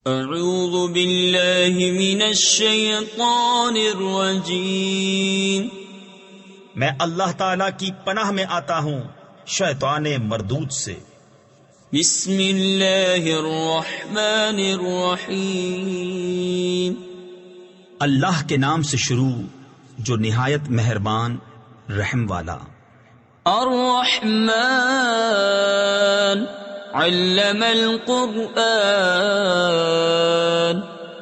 اعوذ باللہ من الشیطان الرجیم، میں اللہ تعالی کی پناہ میں آتا ہوں شیطان مردود سے۔ بسم اللہ الرحمن الرحیم، اللہ کے نام سے شروع جو نہایت مہربان رحم والا۔ الرحمن علم القرآن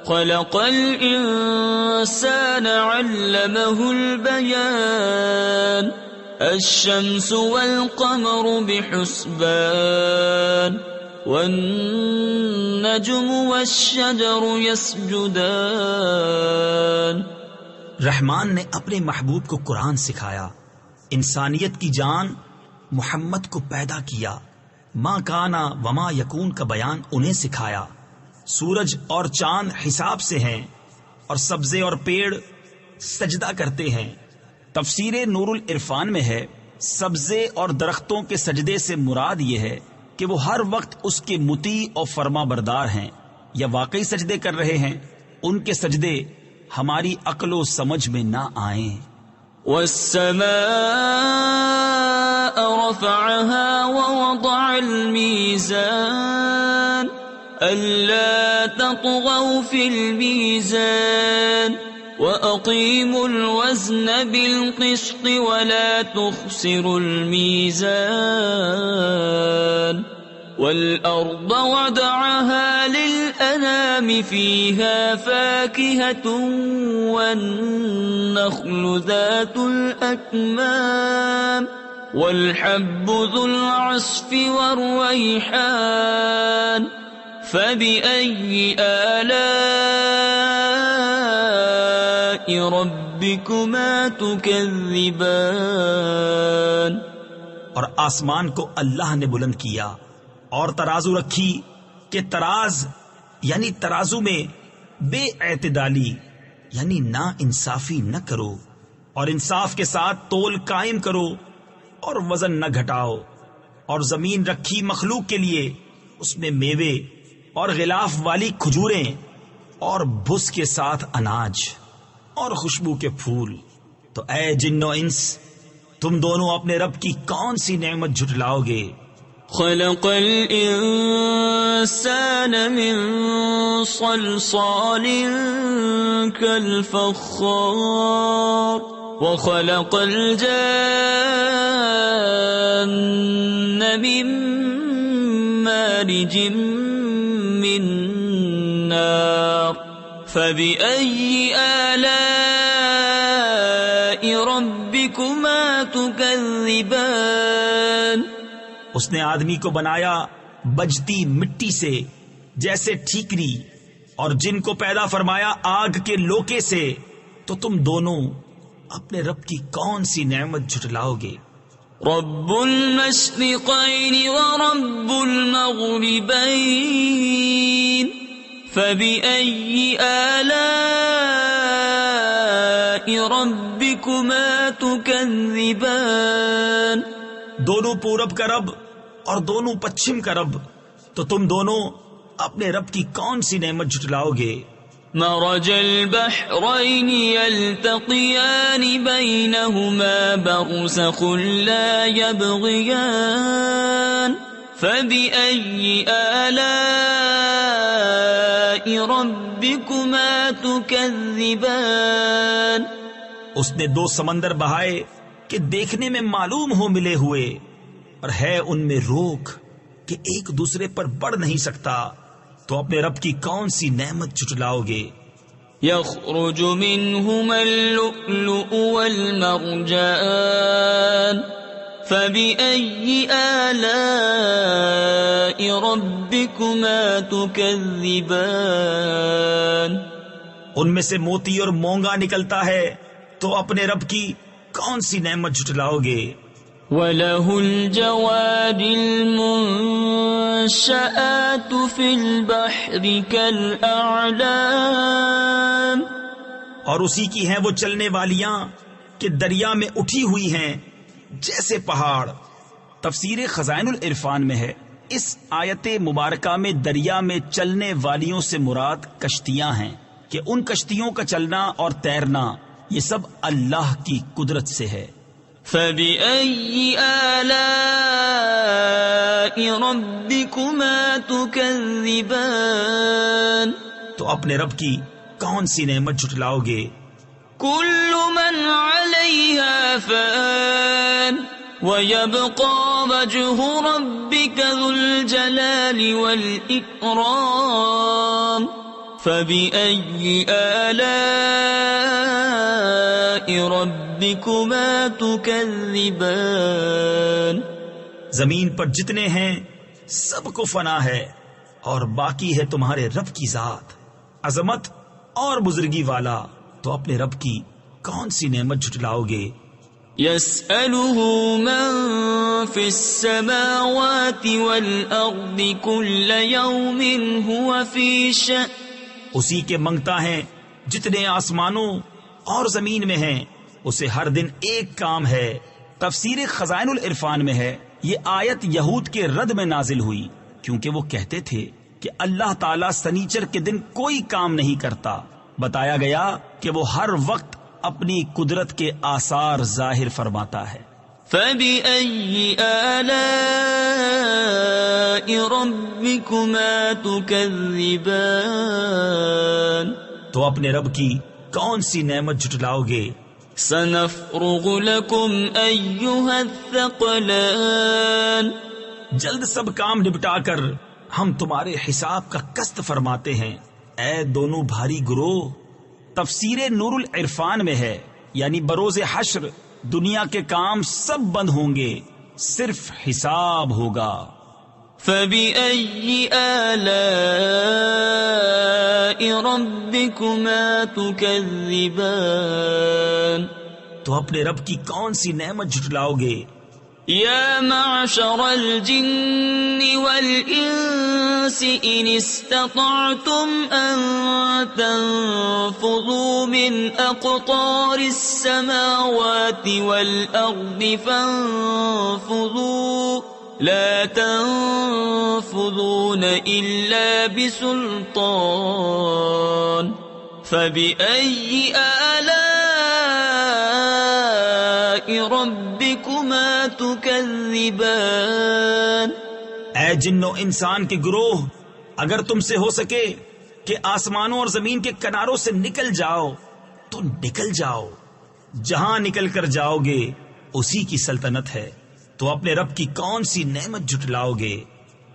خلق الإنسان علمه البيان الشمس والقمر بحسبان والنجم والشجر يسجدان۔ رحمان نے اپنے محبوب کو قرآن سکھایا، انسانیت کی جان محمد کو پیدا کیا، ماں کانا وما یکون کا بیان انہیں سکھایا۔ سورج اور چاند حساب سے ہیں اور سبزے اور پیڑ سجدہ کرتے ہیں۔ تفسیر نور العرفان میں ہے، سبزے اور درختوں کے سجدے سے مراد یہ ہے کہ وہ ہر وقت اس کے مطیع اور فرما بردار ہیں یا واقعی سجدے کر رہے ہیں۔ ان کے سجدے ہماری عقل و سمجھ میں نہ آئیں۔ والسماء رفعها ووضع الميزان ألا تطغوا في الميزان وأقيموا الوزن بالقسط ولا تخسروا الميزان والأرض وضعها للأنام فيها فاكهة والنخل ذات الأكمام والحب ذو العصف والريحان فبأي آلاء ربكما تكذبان۔ اور آسمان کو اللہ نے بلند کیا اور ترازو رکھی کہ تراز یعنی ترازو میں بے اعتدالی یعنی نا انصافی نہ کرو، اور انصاف کے ساتھ تول قائم کرو اور وزن نہ گھٹاؤ۔ اور زمین رکھی مخلوق کے لیے، اس میں میوے اور غلاف والی کھجوریں اور بھس کے ساتھ اناج اور خوشبو کے پھول۔ تو اے جن و انس، تم دونوں اپنے رب کی کون سی نعمت جھٹلاؤ گے؟ خلق الإنسان من صلصال كالفخار وخلق الجان من مارج من نار فبأي آلاء ربكما تكذبان۔ اس نے آدمی کو بنایا بجتی مٹی سے جیسے ٹھیکری، اور جن کو پیدا فرمایا آگ کے لوکے سے، تو تم دونوں اپنے رب کی کون سی نعمت جھٹلاؤ گے؟ رب المشرقین ورب المغربین فبأي آلاء ربكما تكذبان۔ دونوں پورب کا رب اور دونوں پچھم کا رب، تو تم دونوں اپنے رب کی کون سی نعمت جھٹلاؤ گے؟ مرج البحرین یلتقیان بینہما برزخ لا یبغیان فبأي آلاء ربكما تكذبان۔ اس نے دو سمندر بہائے کہ دیکھنے میں معلوم ہو ملے ہوئے، اور ہے ان میں روک کہ ایک دوسرے پر بڑھ نہیں سکتا، تو اپنے رب کی کون سی نعمت جھٹلاؤ گے؟ یخرج منہما اللؤلؤ والمرجان فبأي آلاء ربكما تكذبان۔ ان میں سے موتی اور مونگا نکلتا ہے، تو اپنے رب کی کون سی نعمت جھٹلاؤ گے؟ وَلَهُ الْجَوَارِ الْمُنشَآتُ فِي الْبَحْرِ كَالْأَعْلَامِ، اور اسی کی ہیں وہ چلنے والیاں کہ دریا میں اٹھی ہوئی ہیں جیسے پہاڑ۔ تفسیر خزائن العرفان میں ہے اس آیت مبارکہ میں دریا میں چلنے والیوں سے مراد کشتیاں ہیں کہ ان کشتیوں کا چلنا اور تیرنا یہ سب اللہ کی قدرت سے ہے۔ فَبِأَيِّ آلَاءِ رَبِّكُمَا تُكَذِّبَانِ تو اپنے رب کی کون سی نعمت جھٹلاؤ گے؟ كُلُّ مَنْ عَلَيْهَا فَانٍ وَيَبْقَى وَجْهُ رَبِّكَ ذُو الْجَلَالِ وَالْإِكْرَامِ فَبِأَيِّ آلَاءِ رَبِّكُمَا تُكَذِّبَانِ زمین پر جتنے ہیں سب کو فنا ہے اور باقی ہے تمہارے رب کی ذات عظمت اور بزرگی والا، تو اپنے رب کی کون سی نعمت جھٹلاؤ گے؟ يَسْأَلُهُ مَن فِي السَّمَاوَاتِ وَالْأَرْضِ كُلَّ يَوْمٍ هُوَ فِي شَأْنٍ اسی کے منگتا ہے جتنے آسمانوں اور زمین میں ہیں، اسے ہر دن ایک کام ہے۔ تفسیر خزائن العرفان میں ہے یہ آیت یہود کے رد میں نازل ہوئی کیونکہ وہ کہتے تھے کہ اللہ تعالیٰ سنیچر کے دن کوئی کام نہیں کرتا۔ بتایا گیا کہ وہ ہر وقت اپنی قدرت کے آثار ظاہر فرماتا ہے۔ فَبِأَيِّ آلَاءِ رَبِّكُمَا تُكَذِّبَانِ تو اپنے رب کی کون سی نعمت جھٹلاؤ گے؟ سَنَفْرُغُ لَكُمْ أَيُّهَا الثَّقَلَانِ جلد سب کام نپٹا کر ہم تمہارے حساب کا قسط فرماتے ہیں، اے دونوں بھاری گروہ۔ تفسیر نور العرفان میں ہے یعنی بروز حشر دنیا کے کام سب بند ہوں گے، صرف حساب ہوگا۔ فَبِأَيِّ آلَاءِ رَبِّكُمَا تُكَذِّبَانِ تو اپنے رب کی کون سی نعمت جھٹلاؤ گے؟ يا معشر الجن والإنس إن استطعتم أن تنفذوا من أقطار السماوات والأرض فانفذوا لا تنفذون إلا بسلطان فبأي آلاء ربكما تكذبان اے جنو انسان کے گروہ، اگر تم سے ہو سکے کہ آسمانوں اور زمین کے کناروں سے نکل جاؤ تو نکل جاؤ، جہاں نکل کر جاؤ گے اسی کی سلطنت ہے، تو اپنے رب کی کون سی نعمت جھٹلاؤ گے؟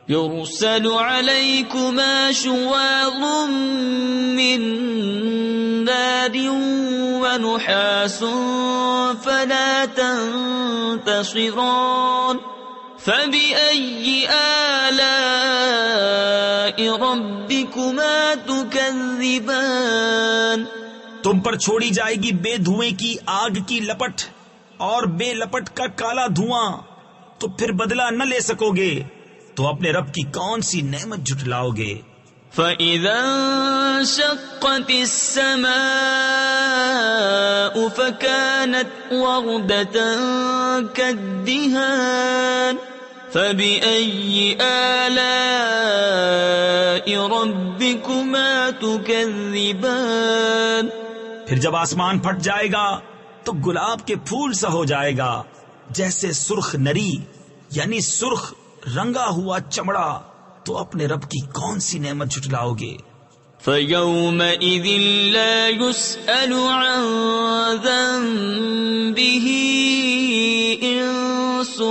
يرسل عليكما شواظ من نار ونحاس فلا تنتصران فبأي آلاء ربكما تكذبان تم پر چھوڑی جائے گی بے دھوئیں کی آگ کی لپٹ اور بے لپٹ کا کالا دھواں، تو پھر بدلہ نہ لے سکو گے، تو اپنے رب کی کون سی نعمت جھٹلاؤ گے؟ فَإِذَا انشَقَّتِ السَّمَاءُ فَكَانَتْ وَرْدَةً كَالدِّهَانِ فَبِأَيِّ آلَاءِ رَبِّكُمَا تُكَذِّبَانِ پھر جب آسمان پھٹ جائے گا تو گلاب کے پھول سا ہو جائے گا، جیسے سرخ نری یعنی سرخ رنگا ہوا چمڑا، تو اپنے رب کی کون سی نعمت جھٹلاؤ گے؟ فَيَوْمَئِذٍ لَا يُسْأَلُ عَنْ ذَنبِهِ إِنسٌ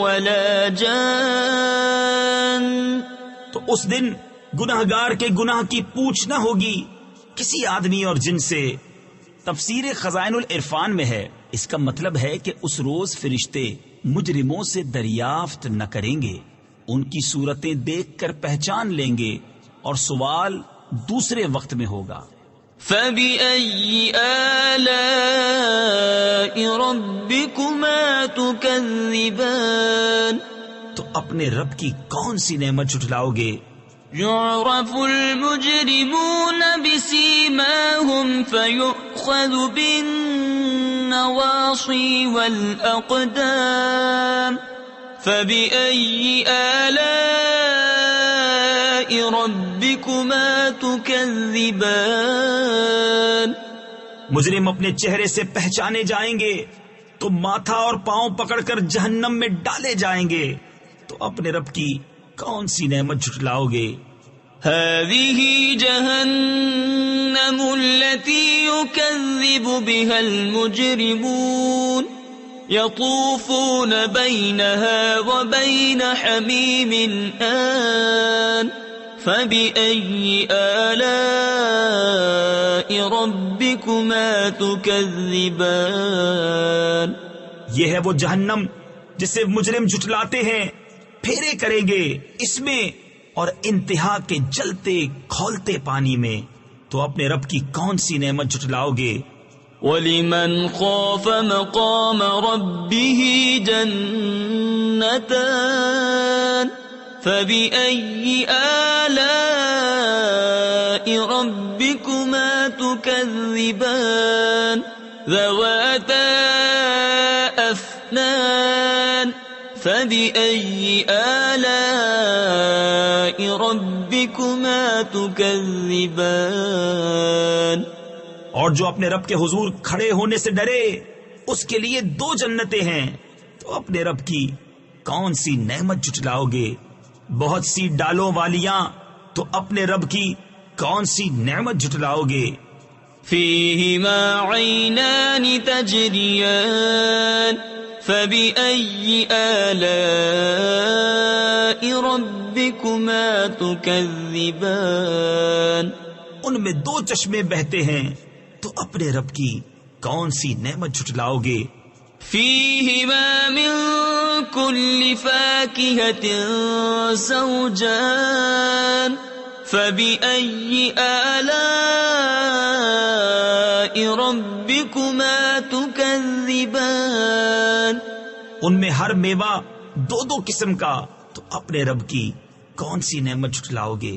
وَلَا جَانٌ تو اس دن گناہگار کے گناہ کی پوچھ نہ ہوگی کسی آدمی اور جن سے۔ تفسیر خزائن العرفان میں ہے اس کا مطلب ہے کہ اس روز فرشتے مجرموں سے دریافت نہ کریں گے، ان کی صورتیں دیکھ کر پہچان لیں گے اور سوال دوسرے وقت میں ہوگا۔ فَبِأَيِّ آلَاءِ رَبِّكُمَا تُكَذِّبَانِ تو اپنے رب کی کون سی نعمت جھٹلاؤ گے؟ يُعْرَفُ الْمُجْرِمُونَ بِسِيمَاهُمْ فَيُؤْخَذُ بِالنَّوَاصِي وَالْأَقْدَامِ فبأي آلاء ربكما تكذبان مجرم اپنے چہرے سے پہچانے جائیں گے تو ماتھا اور پاؤں پکڑ کر جہنم میں ڈالے جائیں گے، تو اپنے رب کی کون سی نعمت جھٹلاؤ گے؟ هذه جهنم التي يكذب بها المجرمون يطوفون بينها وبين حميم آن فبأي آلاء ربكما تكذبان یہ ہے وہ جہنم جسے مجرم جھٹلاتے ہیں، پھیرے کریں گے اس میں اور انتہا کے جلتے کھولتے پانی میں، تو اپنے رب کی کون سی نعمت جھٹلاؤ گے؟ وَلِمَنْ خَافَ مَقَامَ رَبِّهِ جَنَّتَانِ فَبِأَيِّ آلَاءِ رَبِّكُمَا تُكَذِّبَانِ ذَوَاتَا أَفْنَانٍ فَبِأَيِّ آلَاءِ رَبِّكُمَا تُكَذِّبَانِ اور جو اپنے رب کے حضور کھڑے ہونے سے ڈرے اس کے لیے 2 جنتیں ہیں، تو اپنے رب کی کون سی نعمت جھٹلاؤ گے؟ بہت سی ڈالوں والیاں، تو اپنے رب کی کون سی نعمت جھٹلاؤ گے؟ فِيهِمَا عَيْنَانِ تَجْرِيَانِ فَبِأَيِّ آلَاءِ رَبِّكُمَا تُكَذِّبَانِ ان میں 2 چشمے بہتے ہیں، تو اپنے رب کی کون سی نعمت جھٹلاؤ گے؟ فِيهِمَا مِن كُلِّ فَاكِهَةٍ زَوْجَانِ فَبِأَيِّ آلَاءِ رَبِّكُمَا تُكَذِّبَانِ ان میں ہر میوہ 2 قسم کا، تو اپنے رب کی کون سی نعمت جھٹلاؤ گے؟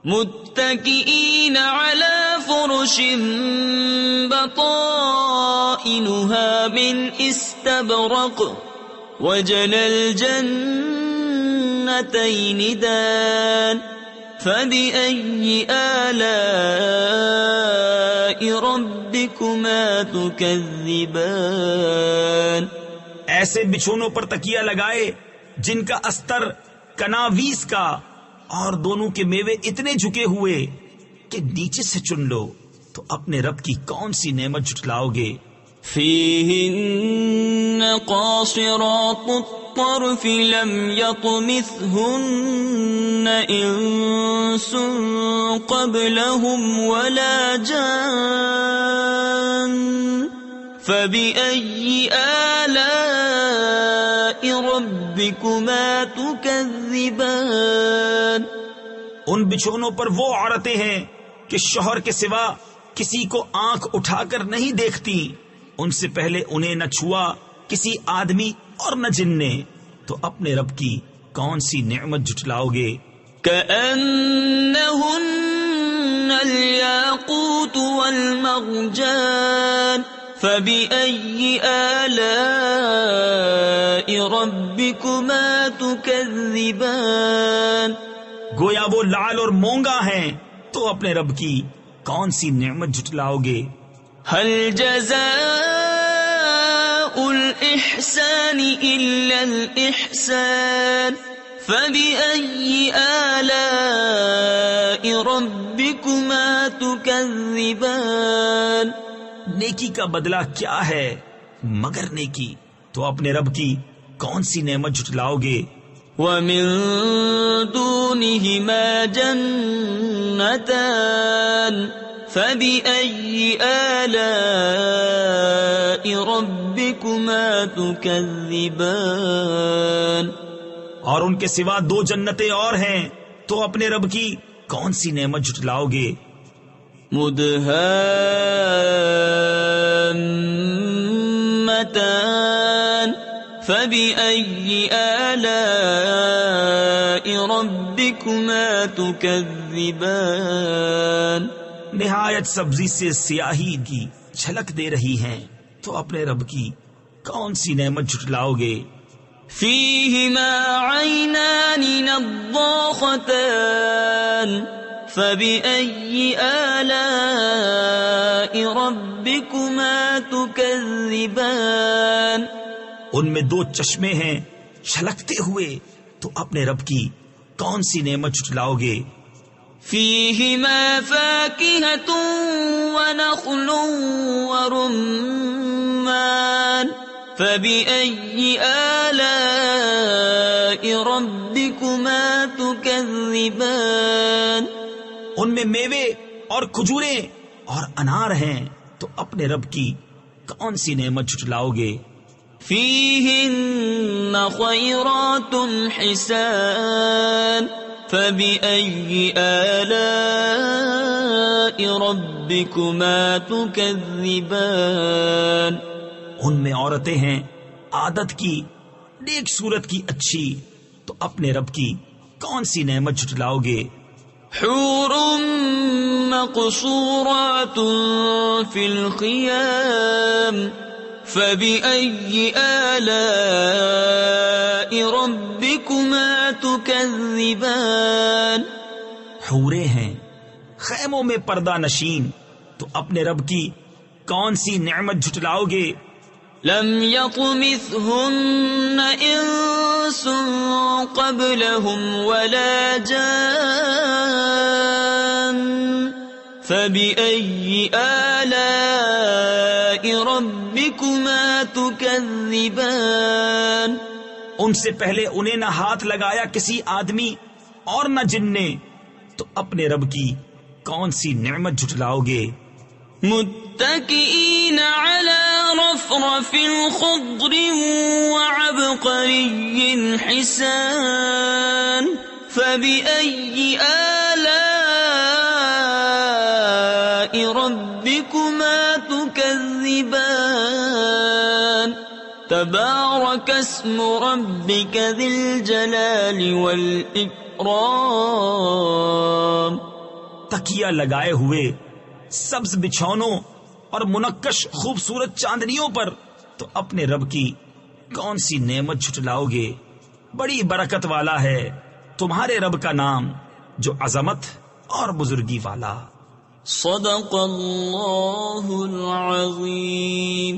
متكئين على فرش بطائنها من استبرق وجنى الجنتين دان فبأي آلاء ربكما تكذبان ایسے بچھونوں پر تکیہ لگائے جن کا استر کناویس کا، اور دونوں کے میوے اتنے جھکے ہوئے کہ نیچے سے چن لو، تو اپنے رب کی کون سی نعمت جھٹلاؤ گے؟ فِيهِنَّ قَاصِرَاتُ الطَّرْفِ لَمْ يَطْمِثْهُنَّ إِنسٌ قَبْلَهُمْ وَلَا جَانٌّ فَبِأَيِّ آلَاءِ رَبِّكُمَا تُكَذِّبَانِ ان بچھونوں پر وہ عورتیں ہیں کہ شوہر کے سوا کسی کو آنکھ اٹھا کر نہیں دیکھتی، ان سے پہلے انہیں نہ چھوا کسی آدمی اور نہ جن نے، تو اپنے رب کی کون سی نعمت جھٹلاؤ گے؟ كَأَنَّهُنَّ الْيَاقُوتُ وَالْمَرْجَانُ فَبِأَيِّ آلَاءِ رَبِّكُمَا تُكَذِّبَانِ گویا وہ لعل اور مونگا ہیں، تو اپنے رب کی کون سی نعمت جھٹلاؤ گے؟ هَلْ جَزَاءُ الْإِحْسَانِ إِلَّا الْإِحْسَانُ فَبِأَيِّ آلَاءِ رَبِّكُمَا تُكَذِّبَانِ نیکی کا بدلہ کیا ہے مگر نیکی، تو اپنے رب کی کون سی نعمت جھٹلاؤ گے؟ وَمِن دُونِهِمَا جَنَّتَانِ فَبِأَيِّ آلَاءِ رَبِّكُمَا تُكَذِّبَانِ اور ان کے سوا 2 جنتیں اور ہیں، تو اپنے رب کی کون سی نعمت جھٹلاؤ گے؟ مدهامتان فبأي آلاء ربكما تكذبان نہایت سبزی سے سیاہی کی جھلک دے رہی ہیں، تو اپنے رب کی کون سی نعمت جھٹلاؤ گے؟ فيهما عينان نضاختان فبأي آلاء ربكما تكذبان ان میں دو چشمے ہیں چھلکتے ہوئے، تو اپنے رب کی کون سی نعمت جھٹلاؤ گے؟ فيهما فاكهة ونخل ورمان فبأي آلاء ربكما تكذبان ان میں میوے اور کھجوریں اور انار ہیں، تو اپنے رب کی کون سی نعمت جھٹلاؤ گے؟ فيهن خيرات حسان فبأي آلاء ربكما تكذبان ان میں عورتیں ہیں عادت کی، نیک صورت کی اچھی، تو اپنے رب کی کون سی نعمت جھٹلاؤ گے؟ حور مقصورات في الخيام فبأي آلاء ربكما تكذبان حوریں ہیں خیموں میں پردہ نشین، تو اپنے رب کی کون سی نعمت جھٹلاؤ گے؟ لم يطمثهن انس قبلهم ولا جان فبأي آلاء ربكما تكذبان ان سے پہلے انہیں نہ ہاتھ لگایا کسی آدمی اور نہ جن نے، تو اپنے رب کی کون سی نعمت جھٹلاؤ گے؟ متكئين على رفرف خضر وعبقري حسان فبأي آلاء ربكما تكذبان تبارك اسم ربك ذي الجلال والإكرام تکیہ لگائے ہوئے سبز بچھونوں اور منقش خوبصورت چاندنیوں پر، تو اپنے رب کی کون سی نعمت جھٹلاؤ گے؟ بڑی برکت والا ہے تمہارے رب کا نام، جو عظمت اور بزرگی والا۔ صدق اللہ العظیم۔